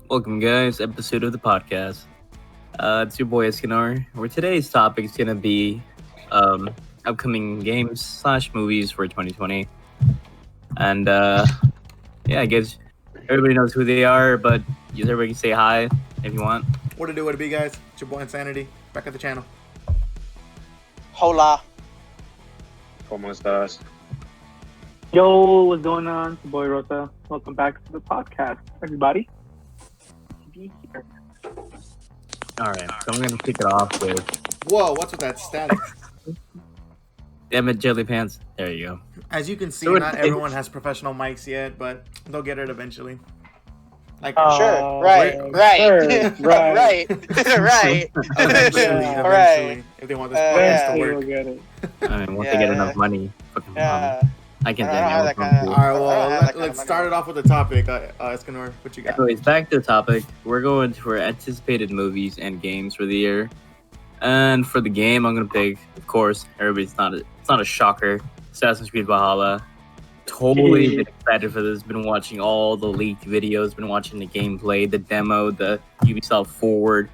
Welcome, guys. Episode of the podcast. It's your boy Escanor. Where today's topic is gonna be upcoming games slash movies for 2020. And yeah, I guess everybody knows who they are, but everybody can say hi if you want. What to do, what to be, guys? It's your boy Insanity, back at the channel. Hola. ¿Cómo estás? Yo, what's going on? It's your boy Rosa. Welcome back to the podcast, everybody. Be here. All right, so I'm gonna kick it off with Whoa, what's with that static? Damn it, Jelly Pants. There you go. As you can see, So not everyone has professional mics yet, but they'll get it eventually. Like, Sure. Right. Sure, Right. right. Right. eventually, if they want this podcast to We'll work. get it. I mean, once Yeah, they get yeah. enough money, fucking Yeah. I can I don't have that tell kind you. of- All right, well, I don't have that kind let's of start money. it off with the topic. Escanor, what you got? Anyways, back to the topic. We're going to our anticipated movies and games for the year. And for the game, I'm gonna pick, of course, it's not a shocker. Assassin's Creed Valhalla. Totally been excited for this. Been watching all the leaked videos. Been watching the gameplay, the demo, the Ubisoft forward.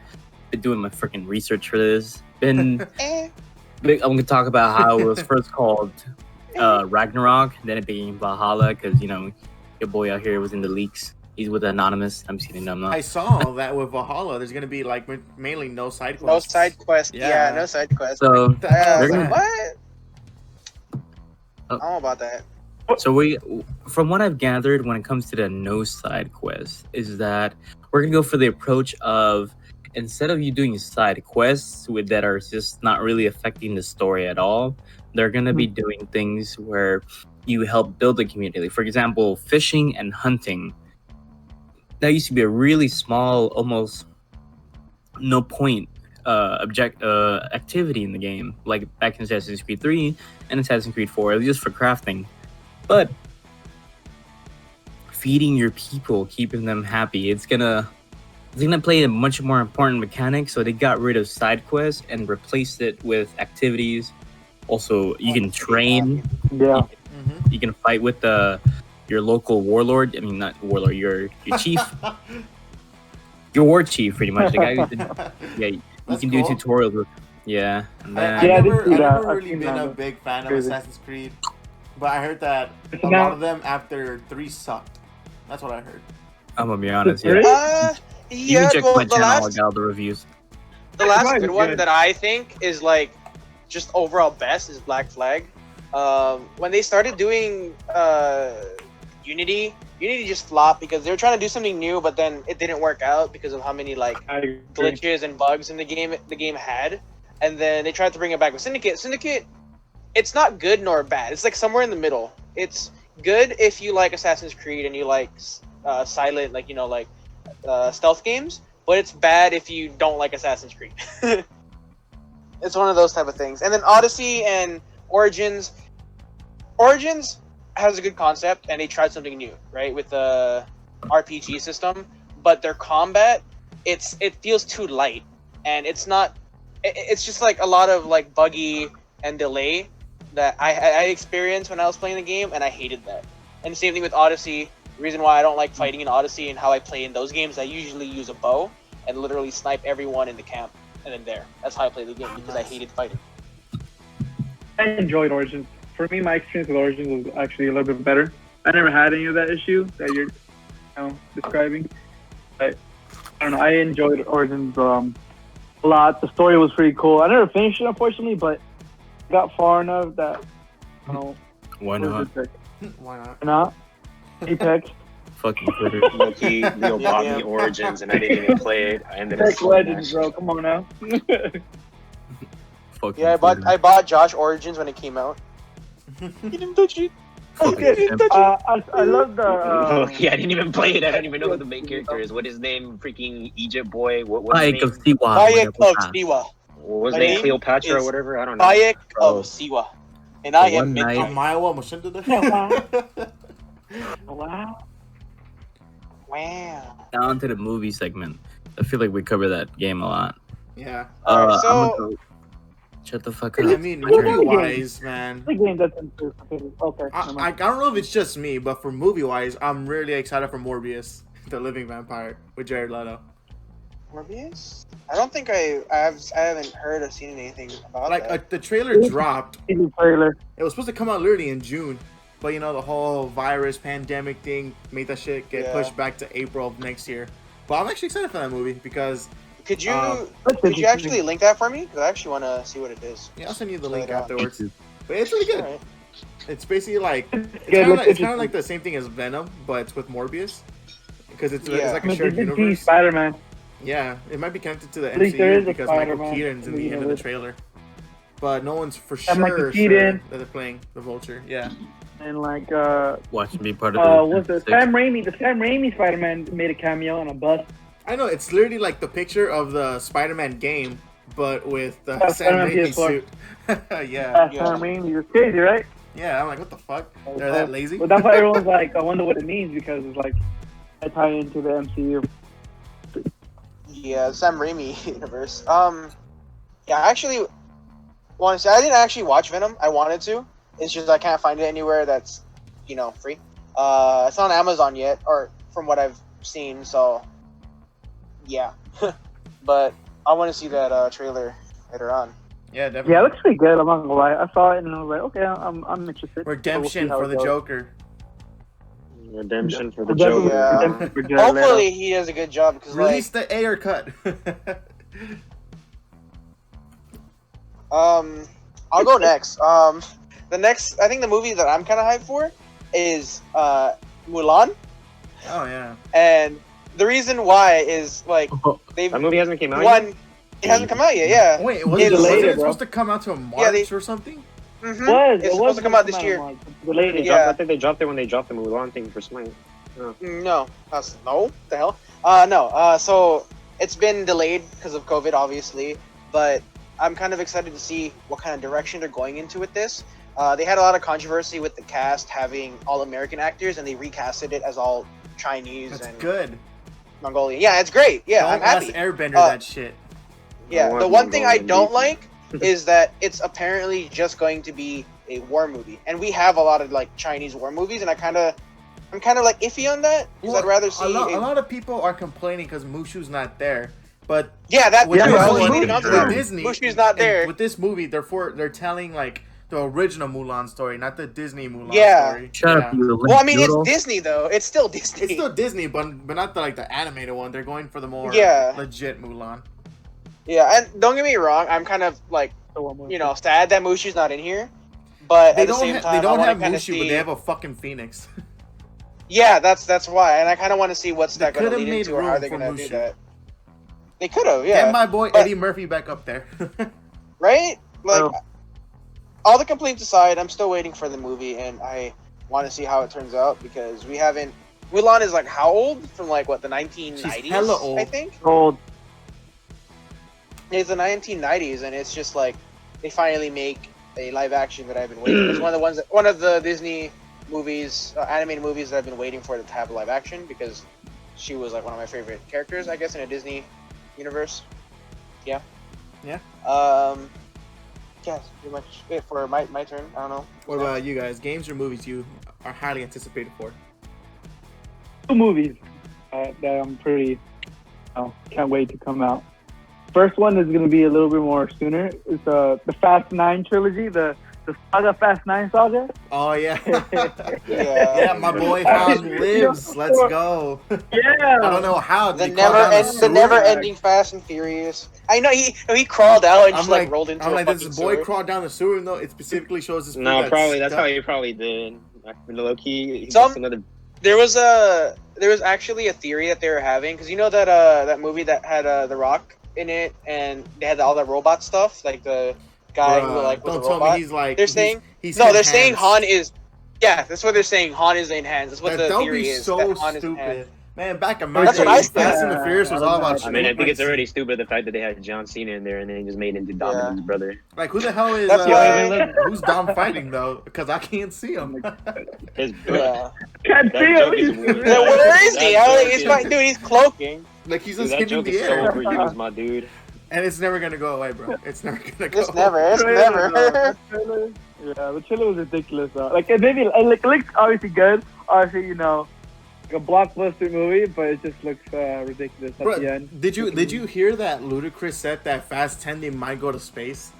Been doing my freaking research for this. Been. I'm gonna talk about how it was first called Ragnarok, then it became Valhalla because your boy out here was in the leaks. He's with Anonymous. I'm just kidding. No, I'm not. I saw that with Valhalla, there's gonna be like mainly no side quests. No side quest. Yeah. Yeah, no side quest. So What the hell they're is gonna- that? What? Oh. I don't know about that. from what I've gathered, when it comes to the no side quest, is that we're gonna go for the approach of instead of you doing side quests that are just not really affecting the story at all, they're gonna be doing things where you help build a community. For example, fishing and hunting. That used to be a really small, almost no point activity in the game, like back in Assassin's Creed 3 and Assassin's Creed 4. It was just for crafting. But feeding your people, keeping them happy, it's gonna play a much more important mechanic. So they got rid of side quests and replaced it with activities. Also, you can train. Yeah. Mhm. You can fight with your local warlord. I mean, not warlord. Your chief. Your war chief, pretty much. The guy who did, yeah. You That's can cool. do tutorials with. Yeah. And then, I've Yeah, I did never, see I've that. never I've really seen been that. a big fan of Crazy. Assassin's Creed, but I heard that a Now- lot of them after 3 sucked. That's what I heard. I'm gonna be honest. Yeah. Really? You Yeah. can check Well, my the channel. I last, got all the reviews. the last Flag good is one good. that I think is like just overall best is Black Flag. When they started doing Unity just flopped because they were trying to do something new, but then it didn't work out because of how many like I agree. glitches and bugs in the game had, and then they tried to bring it back with Syndicate. It's not good nor bad. It's like somewhere in the middle. It's good if you like Assassin's Creed and you like silent, stealth games, but it's bad if you don't like Assassin's Creed. It's one of those type of things. And then Odyssey and Origins has a good concept, and they tried something new, right, with the RPG system, but their combat, it feels too light, and it's not. It's just like a lot of like buggy and delay that I experienced when I was playing the game, and I hated that. And same thing with Odyssey. The reason why I don't like fighting in Odyssey and how I play in those games, I usually use a bow and literally snipe everyone in the camp, and then there. That's how I play the game because I hated fighting. I enjoyed Origins. For me, my experience with Origins was actually a little bit better. I never had any of that issue that you're describing. But I don't know. I enjoyed Origins a lot. The story was pretty cool. I never finished it, unfortunately, but got far enough that Why not? Why not? Why not? Apex. Fucking Twitter. Loki, Leo Yeah, bought yeah. me Origins and I didn't even play it. I ended up Apex Legends, bro. Come on now. Fucking Yeah, Twitter. I bought Josh Origins when it came out. You didn't touch it. Fucking simp. I love the. Loki, I didn't even play it. I don't even know who the main character is. What is his name? Freaking Egypt boy. What's his Bayek name? of Siwa. Bayek of whatever. Siwa. What was My his name? name Cleopatra or is whatever? I don't know. Bayek Oh. of Siwa. And I One am night- Midnight. Maiwa Mashinda. Wow. Wow. Now onto the movie segment. I feel like we cover that game a lot. Yeah. Alright, so- I'm gonna go- Shut the fuck up. I mean, My turn. movie-wise, man. The game that's interesting. Okay. never I mind. don't know if it's just me, but for movie-wise, I'm really excited for Morbius. the living vampire with Jared Leto. Morbius? I don't think I haven't heard or seen anything about that. Like the trailer dropped. Trailer. It was supposed to come out literally in June, but you know the whole virus pandemic thing made that shit get pushed back to April of next year. But I'm actually excited for that movie because Could you actually link that for me? Because I actually want to see what it is. I'll send you the link afterwards. But it's really good. Alright. It's basically like it's kind of like the same thing as Venom, but it's with Morbius because it's like a shared universe. Spider-Man. Yeah, it might be connected to the At least there is MCU a because Michael Spider-Man Keaton's in the end of the trailer. But no one's for Michael sure Keaton. that they're playing the Vulture. Yeah. And like Watch me part of what's the Sam Raimi? The Sam Raimi Spider-Man made a cameo on a bus. I know, it's literally like the picture of the Spider-Man game, but with the Sam Spider-Man Raimi PS4. suit. Yeah. Sam Raimi was crazy, right? Yeah, I'm like, what the fuck? They're that lazy? But that's why everyone's like, I wonder what it means because it's like I tie into the MCU. Yeah, Sam Raimi universe. Yeah, I actually want to say I didn't actually watch Venom. I wanted to. It's just I can't find it anywhere that's, free. It's not on Amazon yet, or from what I've seen. So, yeah. But I want to see that trailer later on. Yeah, definitely. Yeah, it looks pretty good. I'm not gonna lie. I saw it and I was like, okay, I'm interested. Redemption for the Joker. Redemption for the Joker. Yeah. Hopefully he does a good job because Release the Ayer cut. I'll go next. The next, I think the movie that I'm kind of hyped for is Mulan. Oh yeah. And the reason why is like that movie hasn't came out yet? yet? It hasn't come out yet. Yeah. Wait, was it supposed to come out to March or something? Mm-hmm. It's supposed to come out this year. I think they dropped it when they dropped the Mulan thing for Smite. Oh. No, the hell? No. So it's been delayed because of COVID, obviously. But I'm kind of excited to see what kind of direction they're going into with this. They had a lot of controversy with the cast having all American actors, and they recasted it as all Chinese and good. Mongolian. Yeah, it's great. Yeah, I'm happy. Airbender that shit. Yeah, the one thing I don't like is that it's apparently just going to be a war movie, and we have a lot of like Chinese war movies, and I'm kind of like iffy on that because I'd rather see. A lot of people are complaining because Mushu's not there, but yeah, I was leading on to that. Disney, Mushu's not there. With this movie, they're telling like the original Mulan story, not the Disney Mulan story. Shut up, you Well, I mean, it's Disney though. It's still Disney. It's still Disney, but not the animated one. They're going for the more legit Mulan. Yeah, and don't get me wrong, I'm kind of like, sad that Mushu's not in here, but at the same time, they don't have Mushu, but they have a fucking Phoenix. Yeah, that's why, and I kind of want to see what's that going to lead into, or how they're going to do that. They could have, yeah. Get my boy Eddie Murphy back up there. Right? Like, all the complaints aside, I'm still waiting for the movie, and I want to see how it turns out, because we haven't... Mulan is, like, how old? From, like, what, the 1990s? She's hella old. I think? Old. It's the 1990s, and it's just, like, they finally make a live action that I've been waiting for. It's one of the Disney movies, animated movies that I've been waiting for to have live action, because she was, like, one of my favorite characters, I guess, in a Disney universe. Yeah. Yeah. Yeah, pretty much it for my turn. I don't know. What about you guys? Games or movies you are highly anticipated for? 2 movies that I'm pretty can't wait to come out. First one is going to be a little bit more sooner. It's the Fast 9 trilogy, the saga Fast 9 saga. Oh yeah. Yeah, my boy Han lives. Let's go. Yeah. I don't know how. The never-ending Fast and Furious. I know he crawled out and just like rolled into. I'm like, this boy crawled down the sewer. No, it specifically shows his. No, probably that's how he probably did. Low key. There was actually a theory that they were having, because you know that that movie that had The Rock in it, and they had all that robot stuff, like the guy who like was a robot. Tell me he's like. They're saying they're saying Han is. Yeah, that's what they're saying. Han is enhanced. That's what the theory is. That would be so stupid. Man, back in my days, Fast and the Furious was all about. I mean, I think it's already stupid the fact that they had John Cena in there and then he just made him into Dominic's brother. Like, who the hell is who's Dom fighting though? Because I can't see him. His can't see him. Where is he? Dude, he's cloaking. Like he's just hitting the air. So overused, my dude. And it's never gonna go away, bro. It's never gonna go. It's never. Yeah, the trailer was ridiculous though. Like it looks obviously good. Obviously, a blockbuster movie, but it just looks ridiculous at Bro, the end. did you hear that Ludacris said that Fast 10 they might go to space?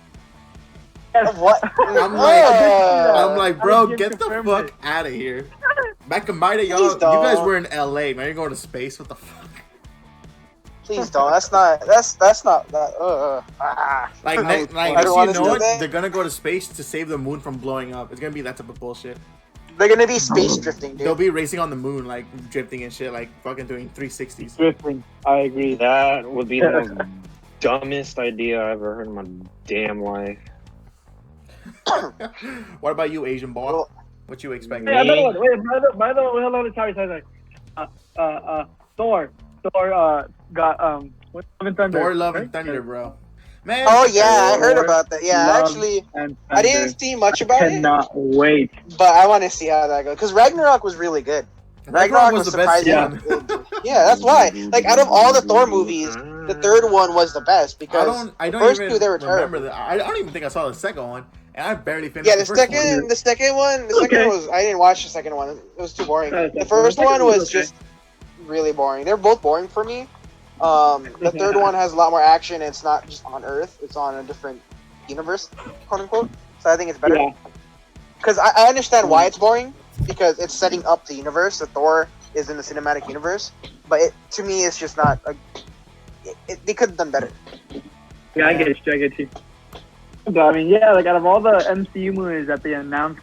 What? I'm like, bro, Just get the confirmed fuck it. out of here. Back in my day, y'all, Please you guys don't. were in LA. Now you're going to space. What the fuck? Please don't. That's not that. Like, I next don't you wanna know do what? that. They're gonna go to space to save the moon from blowing up. It's gonna be that type of bullshit. They're gonna be space drifting, They'll dude. be racing on the moon, like drifting and shit, like fucking doing 360s. Drifting. I agree. That would be the most dumbest idea I've ever heard in my damn life. What about you, Asian boy? Well- What you expect? Hey, another one. Wait, by the way, hold on, sorry. Thor got what? Love and Thunder. Thor, Love, right? and Thunder, bro. Man. Oh yeah, I heard Thor, about that. Yeah, Love actually, and I Thunder. didn't see much about it, Cannot wait. but I want to see how that goes. Because Ragnarok was really good. Ragnarok was the best surprising. one. Yeah, that's why. Like out of all the Thor movies, the third one was the best because I don't the first even two they were remember terrible. that. I don't even think I saw the second one, and I barely finished Yeah, the the first one. second one Okay. was I didn't watch the second one. It was too boring. The The first second one was was okay. just really boring. They're both boring for me. The third one has a lot more action. And it's not just on Earth; it's on a different universe, quote unquote. So I think it's better. Yeah. Because I understand why it's boring because it's setting up the universe. The Thor is in the cinematic universe, but to me, it's just not. They could have done better. Yeah, I get you. But I mean, yeah, like out of all the MCU movies that they announced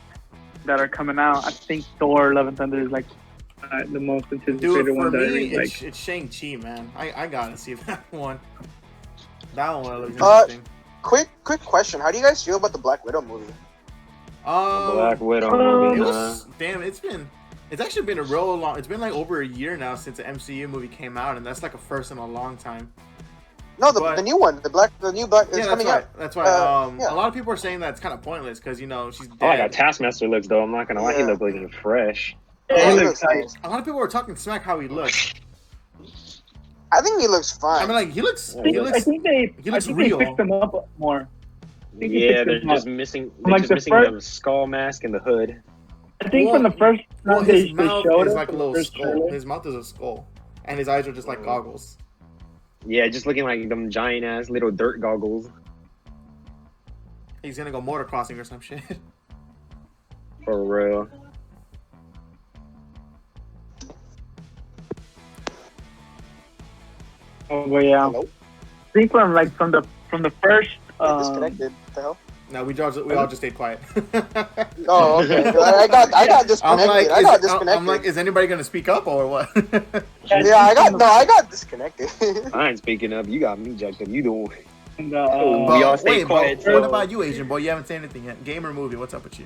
that are coming out, I think Thor: Love and Thunder is like the most anticipated Dude, for one that I me, really like. it's Shang-Chi, man. I gotta see that one. That one looks Uh, interesting. Quick question: how do you guys feel about the Black Widow movie? Black Widow It movie, was damn. It's actually been a real long. It's been like over a year now since the MCU movie came out, and that's like a first in a long time. No, But- the new one, the new Black, it's Yeah, that's coming why. out. That's why. Yeah. A lot of people are saying that it's kind of pointless because she's dead. I like how Taskmaster looks though. I'm not gonna lie, he Yeah. looked looking fresh. Yeah, Yeah, he he looks looks nice. nice. A lot of people are talking smack how he looks. I think he looks fine. I mean, like he looks. I He think- looks. I think they real. fixed him up more. think he Yeah, fixed they're his mouth. just missing. Like They're just the missing first- the skull mask and the hood. I think Well, from the first Well, time his they mouth showed is it, like a the little first skull. trailer. His mouth is a skull, and his eyes are just like goggles. Yeah, just looking like them giant ass little dirt goggles. He's gonna go motocrossing or some shit. For real. Oh, but yeah. Hello? I think from the first. Disconnected. What the hell? No, we all just stayed quiet. Oh, okay. I got disconnected. I got disconnected. I'm like, is anybody gonna speak up or what? Yeah, I got disconnected. I ain't speaking up. You got me jacked up. You doing? And, we all stay quiet, But too. what about you, Asian boy? You haven't said anything yet. Game or movie? What's up with you?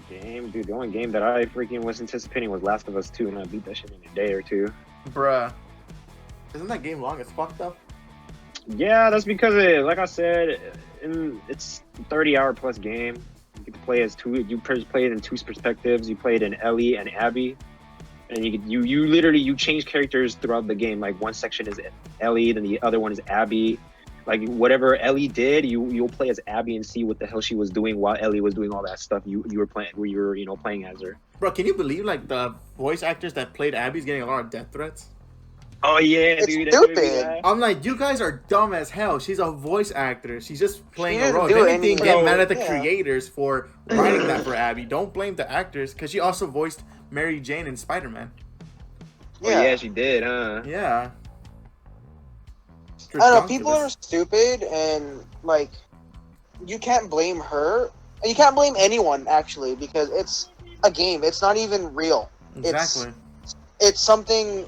Game, dude. The only game that I freaking was anticipating was Last of Us 2, and I beat that shit in a day or two. Bruh. Isn't that game long as fuck though? Yeah, that's because like I said, it's a 30-hour plus game. You get to play as two. You play it in two perspectives. You play it in Ellie and Abby, and you literally change characters throughout the game. Like one section is Ellie, then the other one is Abby. Like whatever Ellie did, you'll play as Abby and see what the hell she was doing while Ellie was doing all that stuff. You were playing where you were playing as her. Bro, can you believe like the voice actors that played Abby's getting a lot of death threats? Oh yeah, It's dude. that made me stupid. laugh. I'm like, you guys are dumb as hell. She's a voice actor. She's just playing a didn't role. If do anything, anything. get mad at the Yeah. creators for writing that for Abby. Don't blame the actors because she also voiced Mary Jane in Spider-Man. Oh, yeah, she did, huh? Yeah. I don't know. People are stupid, and like, you can't blame her. You can't blame anyone actually because it's a game. It's not even real. Exactly. It's something.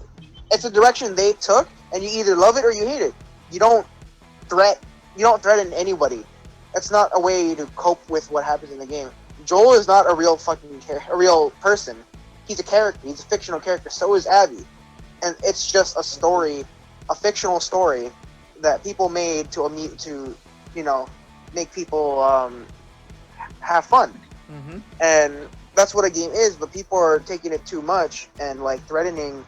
It's a direction they took, and you either love it or you hate it. You don't threaten anybody. That's not a way to cope with what happens in the game. Joel is not a real a real person. He's a character. He's a fictional character. So is Abby, and it's just a story, a fictional story that people made to make people have fun. Mm-hmm. And that's what a game is. But people are taking it too much and like threatening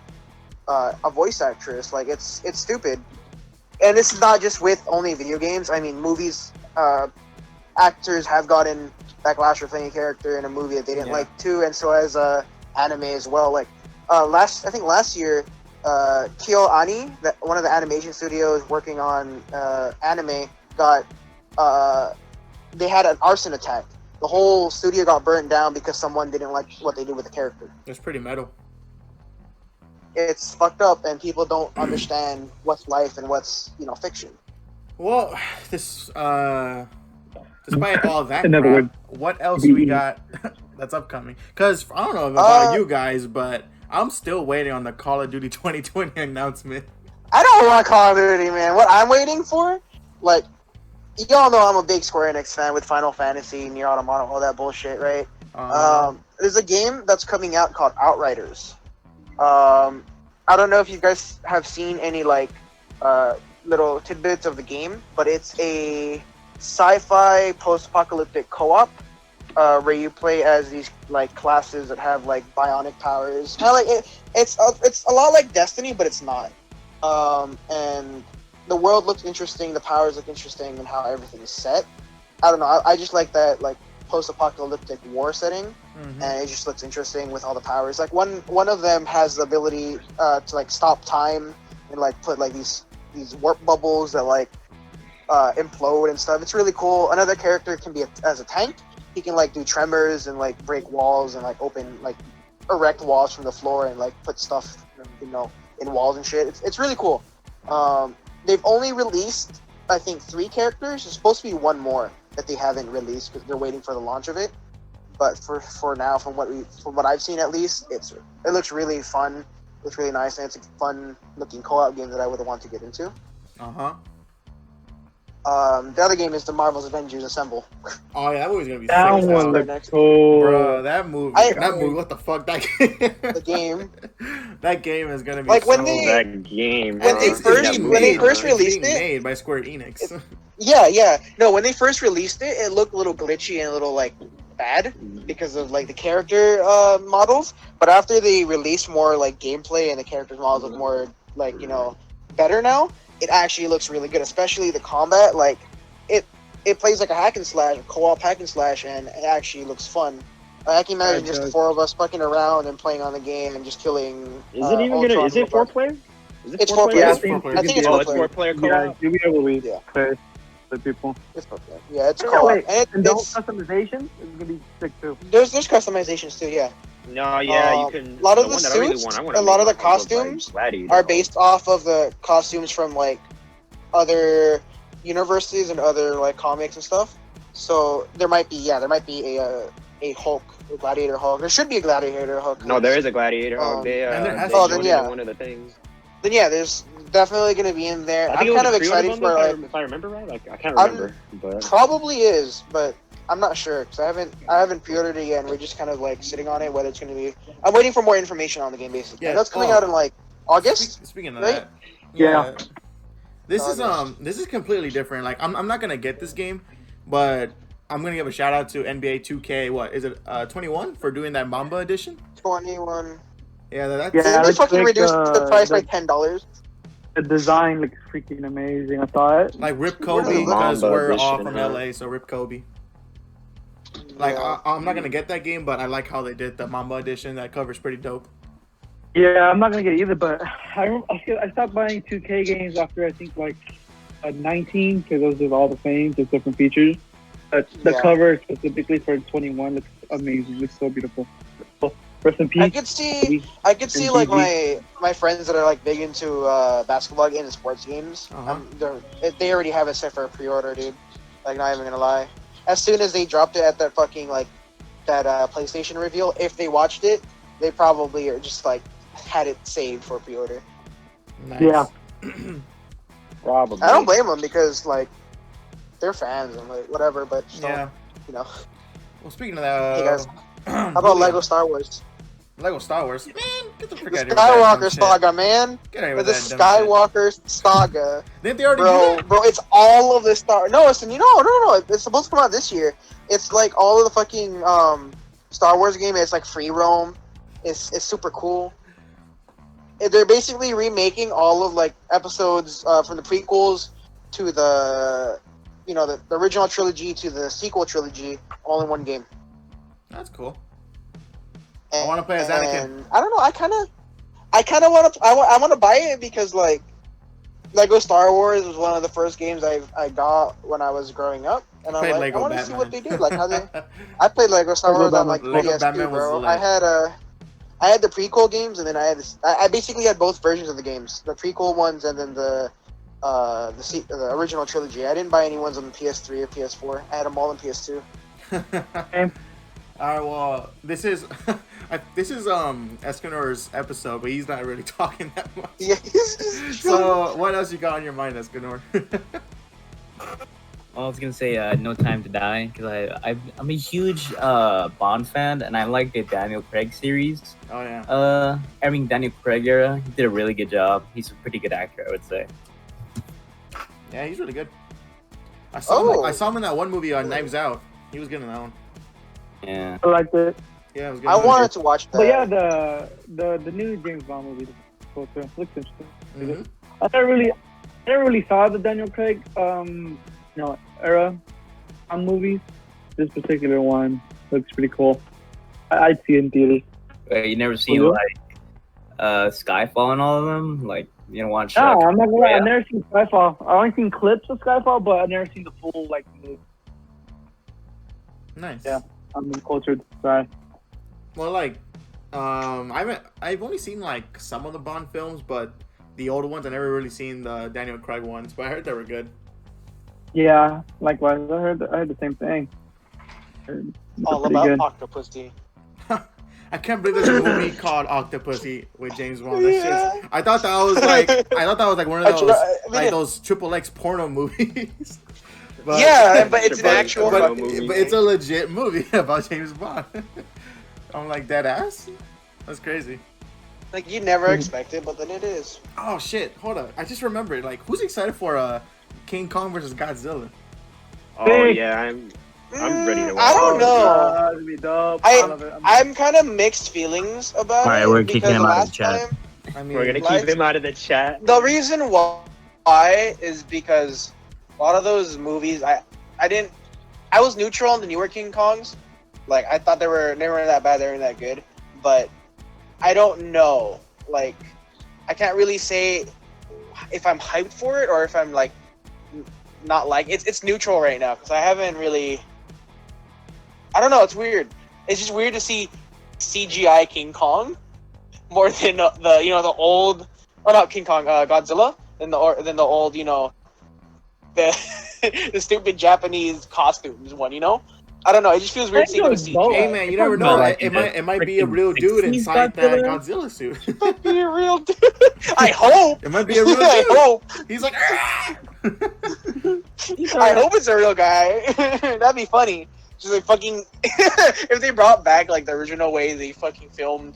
a voice actress. Like it's stupid. And this is not just with only video games. I mean, movies. Actors have gotten backlash for playing a character in a movie that they didn't like too, and so has anime as well. Like last year, Kyoani, one of the animation studios working on anime, got they had an arson attack. The whole studio got burnt down because someone didn't like what they did with the character. That's pretty metal. It's fucked up, and people don't understand what's life and what's fiction. Well, this despite all that In other crap, words, what else we got that's upcoming? Because I don't know about you guys, but I'm still waiting on the Call of Duty 2020 announcement. I don't want Call of Duty, man. What I'm waiting for, like, y'all know I'm a big Square Enix fan with Final Fantasy, Nier Automata, all that bullshit, right? There's a game that's coming out called Outriders. I don't know if you guys have seen any little tidbits of the game, but it's a sci-fi post-apocalyptic co-op where you play as these classes that have bionic powers. Kind of it's a lot like Destiny, but it's not. And the world looks interesting, the powers look interesting, and how everything is set. I don't know. I just like that post-apocalyptic war setting, and it just looks interesting with all the powers. One of them has the ability to stop time and put these warp bubbles that implode and stuff. It's really cool. Another character can be as a tank. He can do tremors and break walls and open erect walls from the floor and put stuff in walls and shit. It's really cool. They've only released I think 3 characters. There's supposed to be one more that they haven't released because they're waiting for the launch of it. But for now, from what I've seen at least, it looks really fun. It looks really nice, and it's a fun looking co-op game that I would want to get into. The other game is the Marvel's Avengers Assemble. Oh yeah, that movie's gonna be That sick. one looks cool. Bro, that movie, what the fuck, that game? The game. That game is gonna be when so... that game. When they first released it, made by Square Enix. Yeah. No, when they first released it, it looked a little glitchy and a little bad because of the character models. But after they released more gameplay and the characters models look more better now, it actually looks really good. Especially the combat, it plays like a hack and slash, a co-op hack and slash, and it actually looks fun. I can imagine just the 4 of us fucking around and playing on the game and just killing. Is it even gonna? Is it 4 player? It's 4 player. Yeah, I think it's 4 player. co-op. Yeah, you'll be able to play with people. It's 4 player. Yeah, it's co-op. Wait, And and the whole customization is gonna be sick too. there's customizations too. Yeah. No, yeah, you can. A lot of the one that I really suits, want, I wanna a lot of the make one look costumes Gladiator. are based off of the costumes from other universes and other comics and stuff. So there might be a Hulk, a Gladiator Hulk. There should be a Gladiator Hulk. No, there is a Gladiator. and there has they to be. joined into one of the things. Then yeah, there's definitely gonna be in there. I I'm think it was kind of a pre-order excited bundle, for if I remember right. I can't remember, but probably is, but I'm not sure because I haven't pre-ordered it yet, and we're just kind of sitting on it. Whether it's gonna be, I'm waiting for more information on the game basically. Yeah, And that's coming out in August. Speaking of right? that, Yeah. this is completely different. I'm not gonna get this game, but I'm gonna give a shout out to NBA 2K. What is it? 21 for doing that Mamba edition. 21. Yeah, that's Yeah. They fucking reduced the price by the- $10. The design looks freaking amazing. I thought. Rip What Kobe is the because Mamba we're all edition, from huh? LA, so Rip Kobe. Yeah. I'm not gonna get that game, but I like how they did the Mamba edition. That cover's pretty dope. Yeah, I'm not gonna get it either, but I stopped buying 2K games after I think 19 because those are all the same, just different features. But the Yeah. cover specifically for 21 looks amazing. Looks so beautiful. Rest in peace. I could see my friends that are big into basketball games and sports games. They already have it set for a pre-order, dude. Not even gonna lie. As soon as they dropped it at that fucking that PlayStation reveal, if they watched it, they probably are just had it saved for pre-order. Nice. Yeah. probably. I don't blame them because they're fans and whatever, but just Yeah. don't, Well, speaking of that, Hey, guys. How about Lego Star Wars? Lego Star Wars? Man, get the frick The out of here with that Skywalker dumb shit. Saga, man. Get out of here With with the that dumb shit. Skywalker Saga. Didn't they already do that? Bro, it's all of the Star. No, listen, no. It's supposed to come out this year. It's all of the fucking Star Wars game. It's free roam. It's super cool. They're basically remaking all of episodes from the prequels to the the original trilogy to the sequel trilogy all in one game. That's cool. I want to play as Anakin. And I don't know. I kind of want to. I want to buy it because like Lego Star Wars was one of the first games I got when I was growing up, and I'm Played like, Lego I want to see what Batman. they do. Like how they. I played Lego Star Wars on like Lego PS2, Batman was bro. lit. I had the prequel games, and then I basically had both versions of the games, the prequel ones, and then the original trilogy. I didn't buy any ones on the PS3 or PS4. I had them all on PS2. All right, well, this is Escanor's episode, but he's not really talking that much. Yeah. So, what else you got on your mind, Escanor? Well, I was gonna say No Time to Die because I'm a huge Bond fan and I like the Daniel Craig series. Oh yeah. I mean Daniel Craig era, he did a really good job. He's a pretty good actor, I would say. Yeah, he's really good. I saw him in that one movie on Knives Out. He was good in that one. Yeah. I liked it. Yeah, it was good. I wanted to watch that. But yeah, the new James Bond movie is cool too. Looks interesting. Mhm. I never really saw the Daniel Craig era on movies. This particular one looks pretty cool. I'd see it in theaters. You never seen like Skyfall and all of them? Like you don't watch? No, I'm not gonna lie. I've never seen Skyfall. I've only seen clips of Skyfall, but I've never seen the full like movie. Nice. Yeah. I'm a cultured guy. Well, like, I've only seen like some of the Bond films, but the older ones I never really seen the Daniel Craig ones. But I heard they were good. Yeah, likewise. I heard the same thing. All about Octopussy. I can't believe there's a movie called Octopussy with James Bond. That shit's, I thought that was like one of those those triple X porno movies. But, yeah, but it's an actual movie. But it's a legit movie about James Bond. I'm like, dead ass? That's crazy. Like, you never expect it, but then it is. Oh, shit. Hold up. I just remembered. Like, who's excited for King Kong versus Godzilla? Oh, yeah. I'm ready to watch. I don't know. That'd be dope. I'm kind of mixed feelings about it. Alright, we're kicking him out of the chat. I mean, We're going to keep him out of the chat. The reason why is because a lot of those movies, I was neutral on the newer King Kongs. Like, I thought they weren't that bad, they weren't that good. But I don't know. Like, I can't really say if I'm hyped for it or if I'm like not like it's neutral right now because I haven't really. I don't know. It's weird. It's just weird to see CGI King Kong more than the old. Oh, not King Kong, Godzilla. Than the old the stupid Japanese costumes one. I don't know. It just feels weird seeing the CGI. Hey man, you never know. It might be a real dude inside that Godzilla suit. It might be a real dude. I hope. It might be a real dude. I hope. He's like. I hope it's a real guy. That'd be funny. Just like fucking. If they brought back like the original way they fucking filmed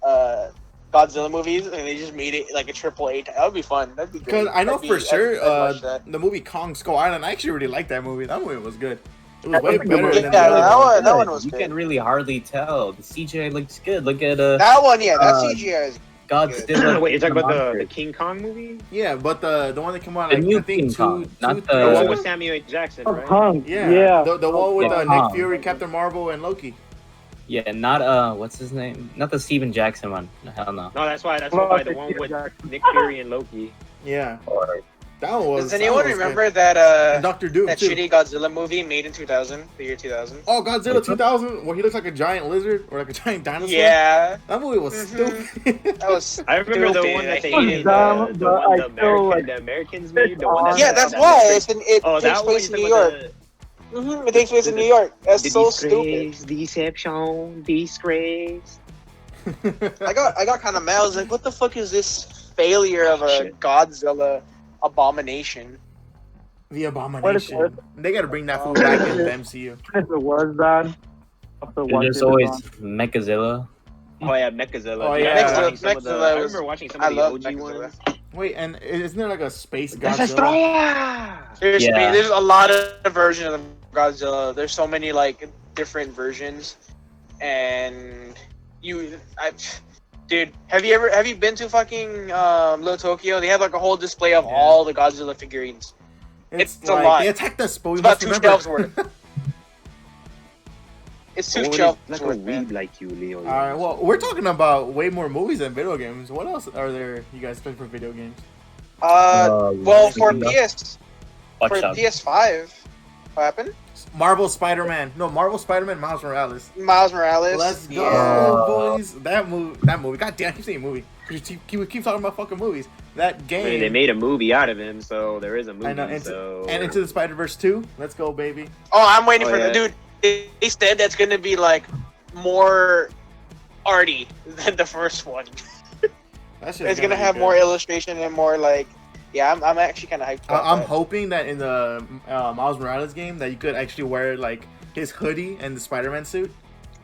Godzilla movies and they just made it like a AAA, that would be fun. That'd be good. Because I know for sure the movie Kong Skull Island. I actually really liked that movie. That movie was good. It was way better than that one was you good. can really hardly tell. The CGI looks good. Look at that one, yeah. That CGI is Godzilla. Wait, you're talking about the King Kong movie? Yeah, but the one that came out, The like, new I think King Kong, not The the one with Samuel L. Jackson, right? Kong. Yeah. The one with Yeah, Nick Kong. Fury, Captain Marvel, and Loki. yeah, not what's his name? Not the Steven Jackson one. Hell no. No, that's why the one with Nick Fury and Loki. Yeah. Or That one was. Does anyone that was remember good. that And Doctor Doom that too. shitty Godzilla movie made in 2000, the year 2000? Oh, Godzilla 2000, where he looks like a giant lizard or like a giant dinosaur. Yeah, That movie was stupid. that was. I remember the stupid. one that they I made, hated the Americans made. The one that Yeah, that's why it takes place in New York. It takes place in New York. That's so stupid. Deception, disgrace. I got kind of mad. I was like, what the fuck is this failure of a Godzilla abomination? The Abomination. They gotta bring that fool back in the MCU. If it was bad, there's always Mechazilla. Oh yeah, Mechazilla. Oh, Yeah, yeah. Mechazilla I remember watching some of the OG ones. Wait, and isn't there like a space Godzilla? There's a lot of versions of Godzilla. There's so many like different versions, and dude, have you been to fucking Little Tokyo? They have like a whole display of all the Godzilla figurines. It's like, a lot. They attacked us, but we It's about must 2 remember. shelves worth. It's too What is shelf like a worth, man. weeb like you, Leo? All right, well, we're talking about way more movies than video games. What else are there you guys play for video games? Well, for Watch out. PS5, what happened? Marvel Spider-Man. No, Marvel Spider-Man Miles Morales. Miles Morales. Let's go, Yeah. boys. That movie. God damn, I keep saying movie. We keep talking about fucking movies. That I game. mean, they made a movie out of him, so there is a movie. I know, and Into the Spider-Verse 2. Let's go, baby. Oh, I'm waiting Oh, for yeah. the dude. They said that's gonna be like more arty than the first one. That shit's It's gonna be have good. more illustration and more like. Yeah, I'm actually kind of hyped. About I'm that. hoping that in the Miles Morales game that you could actually wear like his hoodie and the Spider-Man suit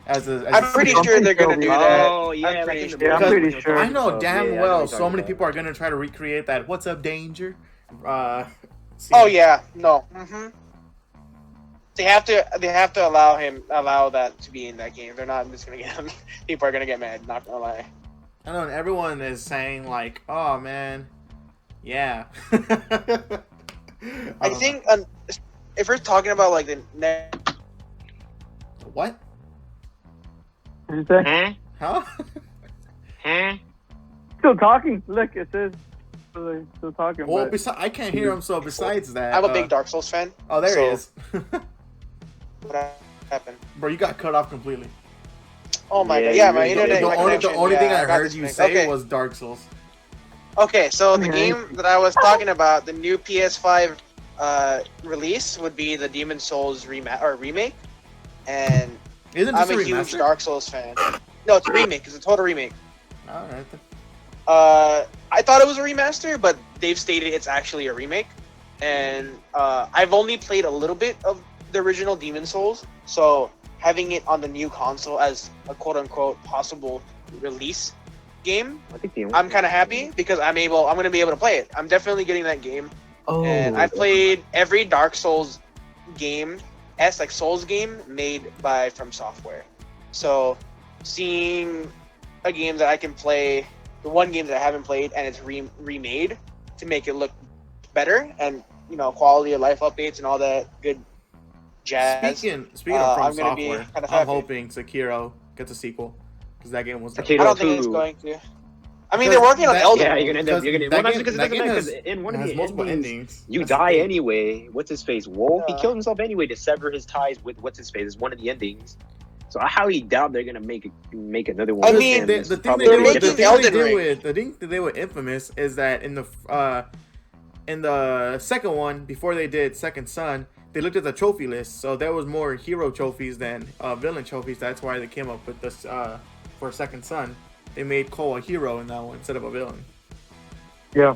as a. I'm pretty sure they're gonna do that. Oh yeah, I'm like pretty in the sure. Yeah, I'm movie. pretty sure. I know damn Yeah, I know well what so you're many talking people are gonna try to recreate that. What's up, danger? Scene. Oh yeah, no. They have to allow that to be in that game. They're not just gonna get people are gonna get mad. Not gonna lie. I know, and everyone is saying like, "Oh man, yeah." I think if we're talking about like the next, What? What did you say? Huh? Huh? Huh? Still talking. Look, it says still talking. Well, but I can't hear him. So besides that, I'm a big Dark Souls fan. Oh, there he is. What happened? Bro, you got cut off completely. Oh my Yeah, god! Yeah, you my really internet. The my only connection, thing yeah, I got heard you disconnected. say Okay. was Dark Souls. Okay, so the Okay. game that I was talking about, the new PS5 release, would be the Demon Souls remake, and Isn't I'm this a a huge remaster? Dark Souls fan. No, it's a remake. It's a total remake. All right. I thought it was a remaster, but they've stated it's actually a remake. And I've only played a little bit of the original Demon Souls, so having it on the new console as a quote-unquote possible release game, I think the I'm kind of happy because I'm going to be able to play it. I'm definitely getting that game. Oh, And I've played every Dark Souls game, like Souls game made by From Software. So seeing a game that I can play, the one game that I haven't played, and it's remade to make it look better, and quality of life updates and all that good jazz. Speaking of From I'm gonna be Software, kind of I'm happy. hoping Sekiro gets a sequel because that game was. dope. Sekiro I don't think it's 2. going to. I mean, they're working on That- Elden Yeah, Ring. you're gonna end up. You're gonna. That Well, that's game- because it that doesn't game matter. has- Because in one It of has the multiple endings, endings. you That's the die thing. anyway. What's his face? Wolf. He Yeah. killed himself anyway to sever his ties with what's his face. It's one of the endings. So I highly doubt they're gonna make another one. I with mean, him. The It's thing probably they they're gonna be did, making the different. thing they Elden did Ring. with the thing they did with Infamous is that in the second one, before they did Second Son, they looked at the trophy list. So there was more hero trophies than villain trophies. That's why they came up with this for Second Son. They made Cole a hero in that one instead of a villain. yeah.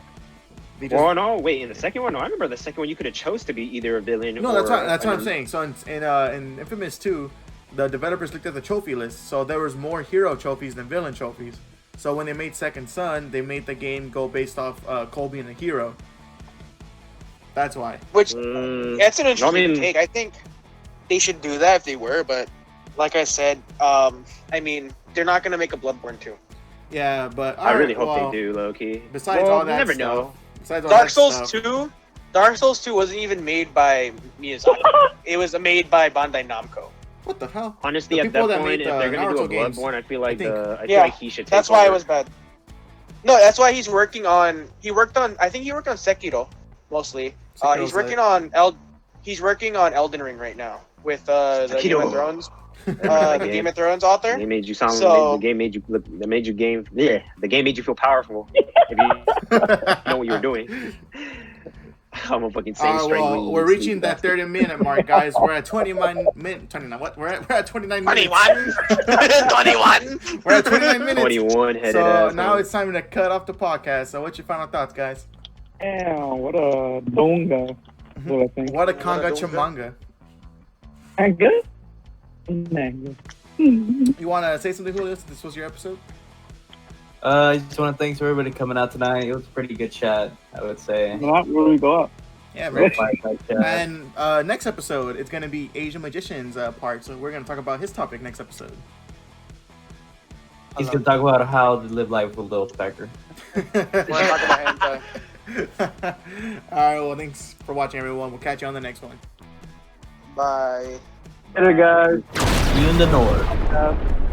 They just- Well, no, wait. In the second one, no, I remember the second one. You could have chose to be either a villain. No, or that's what I'm an- saying. So in Infamous 2, the developers looked at the trophy list. So there was more hero trophies than villain trophies. So when they made Second Son, they made the game go based off Cole being a hero. That's why. Which Mm, that's an interesting mean- take. I think they should do that if they were, but like I said, I mean, they're not gonna make a Bloodborne 2. Yeah, but I really alright, hope well, they do, low-key. Besides Well, all you that never stuff, know. Besides all Dark that Souls stuff, 2, Dark Souls 2 wasn't even made by Miyazaki. It was made by Bandai Namco. What the hell? Honestly, The at that people that point, made if the they're gonna do a Naruto games, Bloodborne, I feel like think. I feel Yeah, like he should take That's why it over. was bad. No, that's why he's working on. I think he worked on Sekiro mostly. Sekiro's He's working like- on He's working on Elden Ring right now with the Game Sekiro. of Thrones, the Game. Game of Thrones author. They made you sound. So- the game made you. They made you game. Yeah, the game made you feel powerful. If you know what you were doing. I'm a fucking same straight. well, we're reaching that 30-minute mark, guys. We're at 29 minutes. 29. What? We're at 29 minutes. 21. We're at 29 minutes. 21 headed. So now it's time to cut off the podcast. So what's your final thoughts, guys? Damn, what a donga. That's what I think. What a What a conga donga. chamanga. Manga? Manga. You want to say something, Julio? Since this was your episode? I just want to thanks for everybody coming out tonight. It was a pretty good chat, I would say. Where do we go up? Yeah, Real man. fireside chat. And next episode, it's going to be AznMagician's part. So we're going to talk about his topic next episode. He's gonna talk about how to live life with Lil Specker. We're talking about hentai. Alright, well, thanks for watching, everyone. We'll catch you on the next one. Bye. Later, guys. See you in the north.